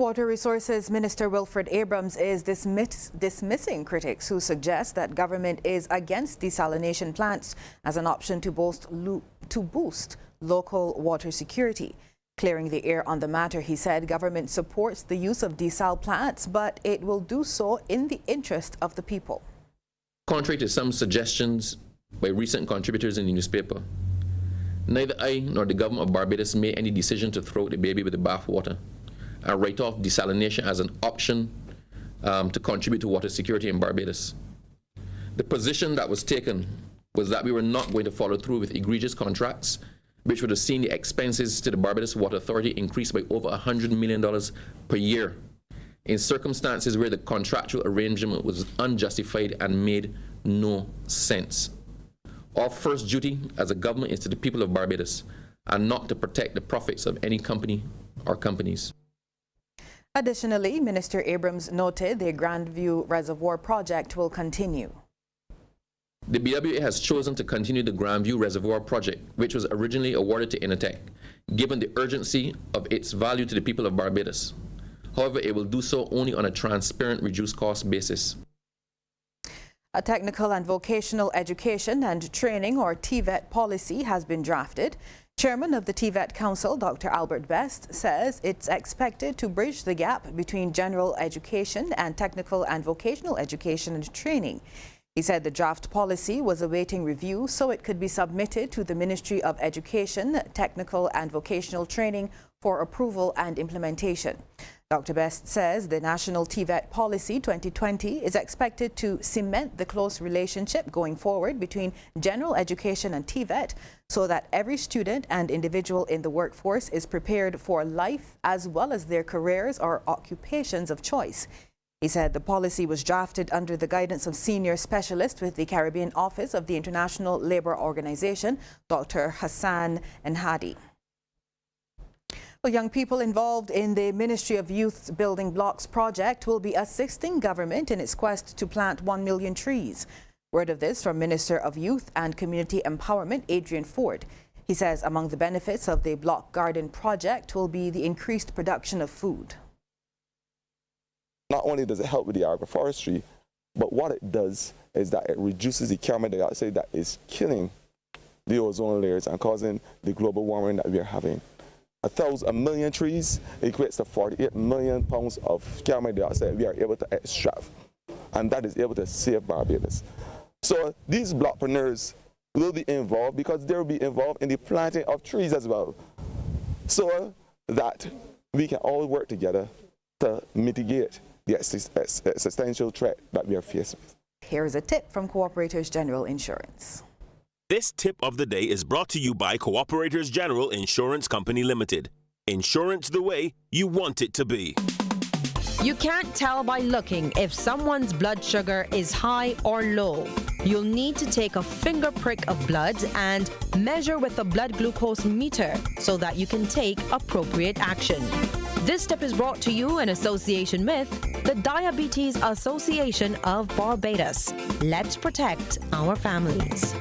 Water Resources Minister Wilfred Abrams is dismissing critics who suggest that government is against desalination plants as an option to boost local water security. Clearing the air on the matter, he said government supports the use of desal plants, but it will do so in the interest of the people. Contrary to some suggestions by recent contributors in the newspaper, neither I nor the government of Barbados made any decision to throw the baby with the bathwater and write off desalination as an option to contribute to water security in Barbados. The position that was taken was that we were not going to follow through with egregious contracts, which would have seen the expenses to the Barbados Water Authority increase by over $100 million per year, in circumstances where the contractual arrangement was unjustified and made no sense. Our first duty as a government is to the people of Barbados and not to protect the profits of any company or companies. Additionally, Minister Abrams noted the Grandview Reservoir project will continue. The BWA has chosen to continue the Grandview Reservoir project, which was originally awarded to Inatech, given the urgency of its value to the people of Barbados. However, it will do so only on a transparent, reduced cost basis. A technical and vocational education and training, or TVET, policy has been drafted. Chairman of the TVET Council, Dr. Albert Best, says it's expected to bridge the gap between general education and technical and vocational education and training. He said the draft policy was awaiting review so it could be submitted to the Ministry of Education, Technical and Vocational Training for approval and implementation. Dr. Best says the National TVET Policy 2020 is expected to cement the close relationship going forward between general education and TVET so that every student and individual in the workforce is prepared for life as well as their careers or occupations of choice. He said the policy was drafted under the guidance of senior specialist with the Caribbean Office of the International Labour Organization, Dr. Hassan Nhadi. Well, young people involved in the Ministry of Youth's Building Blocks project will be assisting government in its quest to plant 1 million trees. Word of this from Minister of Youth and Community Empowerment, Adrian Ford. He says among the benefits of the Block Garden project will be the increased production of food. Not only does it help with the agroforestry, but what it does is that it reduces the carbon dioxide that is killing the ozone layers and causing the global warming that we are having. A million trees equates to 48 million pounds of carbon dioxide we are able to extract, and that is able to save Barbados. So these blockpreneurs will be involved because they will be involved in the planting of trees as well, so that we can all work together to mitigate the existential threat that we are faced with. Here's a tip from Cooperators General Insurance. This tip of the day is brought to you by Cooperators General Insurance Company Limited. Insurance the way you want it to be. You can't tell by looking if someone's blood sugar is high or low. You'll need to take a finger prick of blood and measure with a blood glucose meter so that you can take appropriate action. This tip is brought to you in association with the Diabetes Association of Barbados. Let's protect our families.